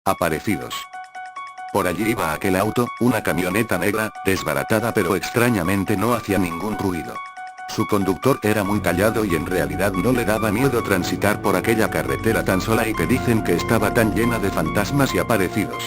Aparecidos. Por allí iba aquel auto, una camioneta negra, desbaratada pero extrañamente no hacía ningún ruido. Su conductor era muy callado y en realidad no le daba miedo transitar por aquella carretera tan sola y que dicen que estaba tan llena de fantasmas y aparecidos.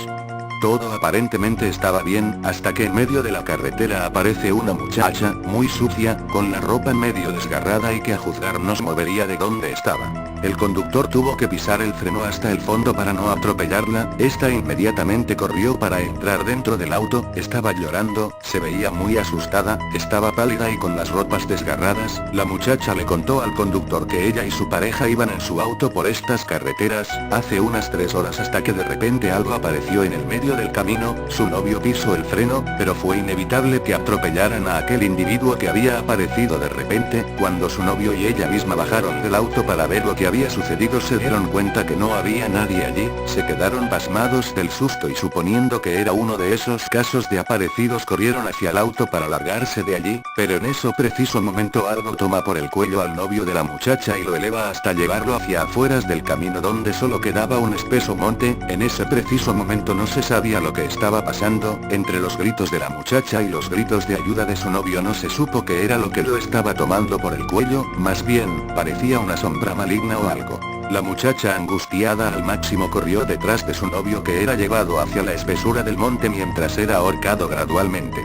Todo aparentemente estaba bien, hasta que en medio de la carretera aparece una muchacha, muy sucia, con la ropa medio desgarrada y que a juzgar no se movería de donde estaba. El conductor tuvo que pisar el freno hasta el fondo para no atropellarla, esta inmediatamente corrió para entrar dentro del auto, estaba llorando, se veía muy asustada, estaba pálida y con las ropas desgarradas, la muchacha le contó al conductor que ella y su pareja iban en su auto por estas carreteras, hace unas 3 horas hasta que de repente algo apareció en el medio del camino, su novio pisó el freno, pero fue inevitable que atropellaran a aquel individuo que había aparecido de repente, cuando su novio y ella misma bajaron del auto para ver lo que había sucedido se dieron cuenta que no había nadie allí, se quedaron pasmados del susto y suponiendo que era uno de esos casos de aparecidos corrieron hacia el auto para largarse de allí, pero en ese preciso momento algo toma por el cuello al novio de la muchacha y lo eleva hasta llevarlo hacia afueras del camino donde solo quedaba un espeso monte, en ese preciso momento no se sabía lo que estaba pasando, entre los gritos de la muchacha y los gritos de ayuda de su novio no se supo qué era lo que lo estaba tomando por el cuello, más bien, parecía una sombra maligna o algo. La muchacha angustiada al máximo corrió detrás de su novio que era llevado hacia la espesura del monte mientras era ahorcado gradualmente.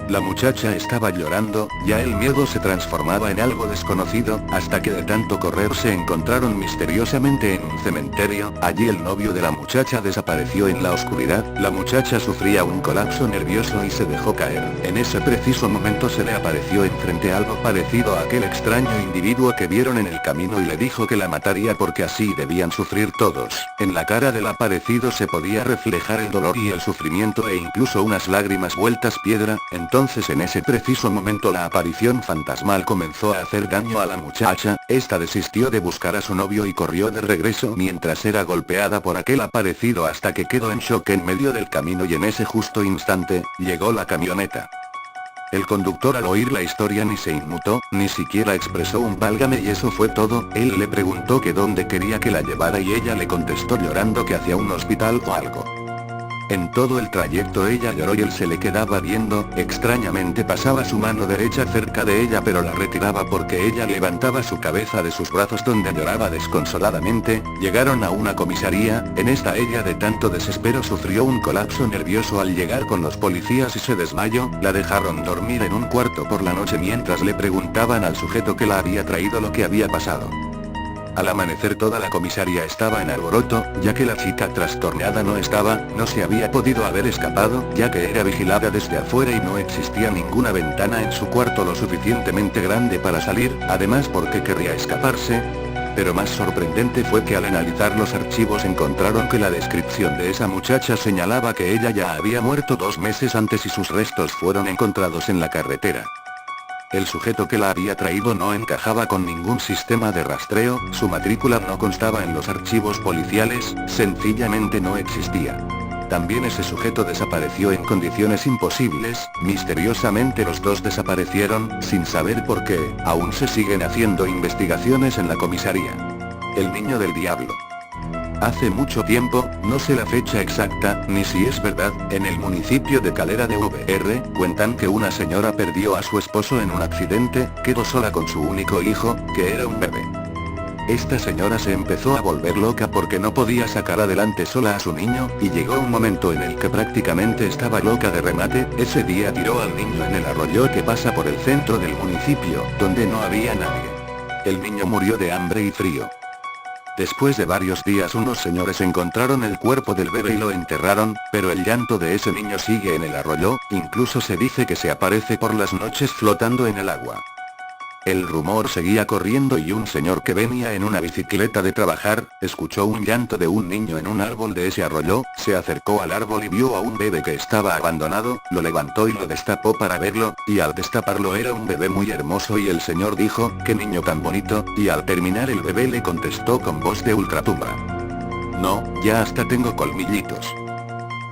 La muchacha estaba llorando, ya el miedo se transformaba en algo desconocido, hasta que de tanto correr se encontraron misteriosamente en un cementerio, allí el novio de la muchacha desapareció en la oscuridad, la muchacha sufría un colapso nervioso y se dejó caer, en ese preciso momento se le apareció enfrente algo parecido a aquel extraño individuo que vieron en el camino y le dijo que la mataría porque así debían sufrir todos, en la cara del aparecido se podía reflejar el dolor y el sufrimiento e incluso unas lágrimas vueltas piedra, entonces en ese preciso momento la aparición fantasmal comenzó a hacer daño a la muchacha, esta desistió de buscar a su novio y corrió de regreso mientras era golpeada por aquel aparecido hasta que quedó en shock en medio del camino y en ese justo instante, llegó la camioneta. El conductor al oír la historia ni se inmutó, ni siquiera expresó un válgame y eso fue todo, él le preguntó que dónde quería que la llevara y ella le contestó llorando que hacia un hospital o algo. En todo el trayecto ella lloró y él se le quedaba viendo, extrañamente pasaba su mano derecha cerca de ella pero la retiraba porque ella levantaba su cabeza de sus brazos donde lloraba desconsoladamente, llegaron a una comisaría, en esta ella de tanto desespero sufrió un colapso nervioso al llegar con los policías y se desmayó, la dejaron dormir en un cuarto por la noche mientras le preguntaban al sujeto que la había traído lo que había pasado. Al amanecer toda la comisaría estaba en alboroto, ya que la chica trastornada no se había podido haber escapado, ya que era vigilada desde afuera y no existía ninguna ventana en su cuarto lo suficientemente grande para salir, además porque querría escaparse. Pero más sorprendente fue que al analizar los archivos encontraron que la descripción de esa muchacha señalaba que ella ya había muerto 2 meses antes y sus restos fueron encontrados en la carretera. El sujeto que la había traído no encajaba con ningún sistema de rastreo, su matrícula no constaba en los archivos policiales, sencillamente no existía. También ese sujeto desapareció en condiciones imposibles, misteriosamente los dos desaparecieron, sin saber por qué, aún se siguen haciendo investigaciones en la comisaría. El niño del diablo. Hace mucho tiempo, no sé la fecha exacta, ni si es verdad, en el municipio de Calera de VR, cuentan que una señora perdió a su esposo en un accidente, quedó sola con su único hijo, que era un bebé. Esta señora se empezó a volver loca porque no podía sacar adelante sola a su niño, y llegó un momento en el que prácticamente estaba loca de remate, ese día tiró al niño en el arroyo que pasa por el centro del municipio, donde no había nadie. El niño murió de hambre y frío. Después de varios días unos señores encontraron el cuerpo del bebé y lo enterraron, pero el llanto de ese niño sigue en el arroyo, incluso se dice que se aparece por las noches flotando en el agua. El rumor seguía corriendo y un señor que venía en una bicicleta de trabajar, escuchó un llanto de un niño en un árbol de ese arroyo, se acercó al árbol y vio a un bebé que estaba abandonado, lo levantó y lo destapó para verlo, y al destaparlo era un bebé muy hermoso y el señor dijo, «¡Qué niño tan bonito!», y al terminar el bebé le contestó con voz de ultratumba: «No, ya hasta tengo colmillitos».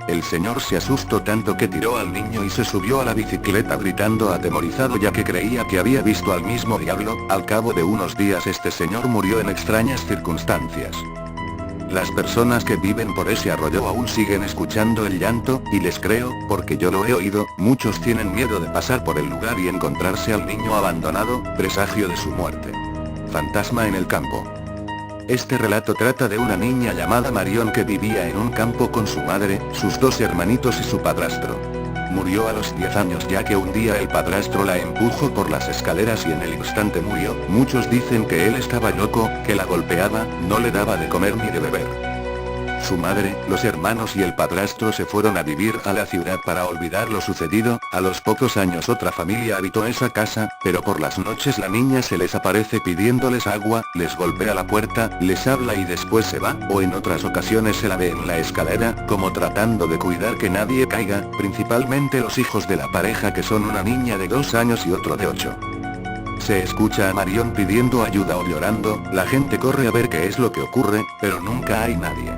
El señor se asustó tanto que tiró al niño y se subió a la bicicleta gritando atemorizado ya que creía que había visto al mismo diablo. Al cabo de unos días este señor murió en extrañas circunstancias. Las personas que viven por ese arroyo aún siguen escuchando el llanto, y les creo, porque yo lo he oído. Muchos tienen miedo de pasar por el lugar y encontrarse al niño abandonado, presagio de su muerte. Fantasma en el campo. Este relato trata de una niña llamada Marion que vivía en un campo con su madre, sus 2 hermanitos y su padrastro. Murió a los 10 años ya que un día el padrastro la empujó por las escaleras y en el instante murió. Muchos dicen que él estaba loco, que la golpeaba, no le daba de comer ni de beber. Su madre, los hermanos y el padrastro se fueron a vivir a la ciudad para olvidar lo sucedido. A los pocos años otra familia habitó esa casa, pero por las noches la niña se les aparece pidiéndoles agua, les golpea la puerta, les habla y después se va, o en otras ocasiones se la ve en la escalera, como tratando de cuidar que nadie caiga, principalmente los hijos de la pareja que son una niña de 2 años y otro de 8. Se escucha a Marion pidiendo ayuda o llorando, la gente corre a ver qué es lo que ocurre, pero nunca hay nadie.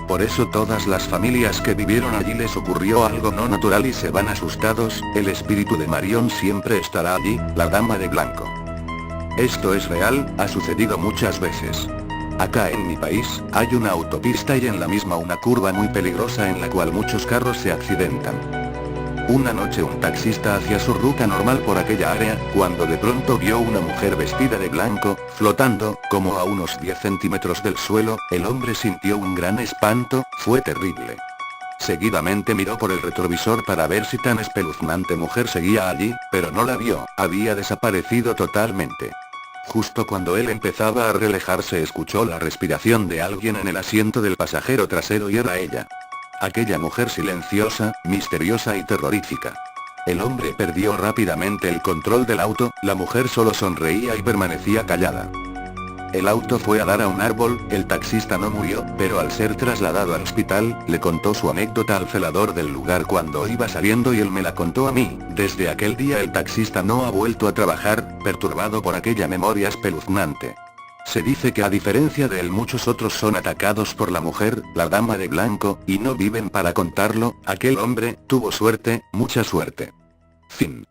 Por eso todas las familias que vivieron allí les ocurrió algo no natural y se van asustados. El espíritu de Marion siempre estará allí, la dama de blanco. Esto es real, ha sucedido muchas veces. Acá en mi país, hay una autopista y en la misma una curva muy peligrosa en la cual muchos carros se accidentan. Una noche un taxista hacía su ruta normal por aquella área, cuando de pronto vio una mujer vestida de blanco, flotando, como a unos 10 centímetros del suelo. El hombre sintió un gran espanto, fue terrible. Seguidamente miró por el retrovisor para ver si tan espeluznante mujer seguía allí, pero no la vio, había desaparecido totalmente. Justo cuando él empezaba a relajarse escuchó la respiración de alguien en el asiento del pasajero trasero y era ella. Aquella mujer silenciosa, misteriosa y terrorífica. El hombre perdió rápidamente el control del auto, la mujer solo sonreía y permanecía callada. El auto fue a dar a un árbol, el taxista no murió, pero al ser trasladado al hospital, le contó su anécdota al celador del lugar cuando iba saliendo y él me la contó a mí. Desde aquel día el taxista no ha vuelto a trabajar, perturbado por aquella memoria espeluznante. Se dice que a diferencia de él muchos otros son atacados por la mujer, la dama de blanco, y no viven para contarlo. Aquel hombre tuvo suerte, mucha suerte. Fin.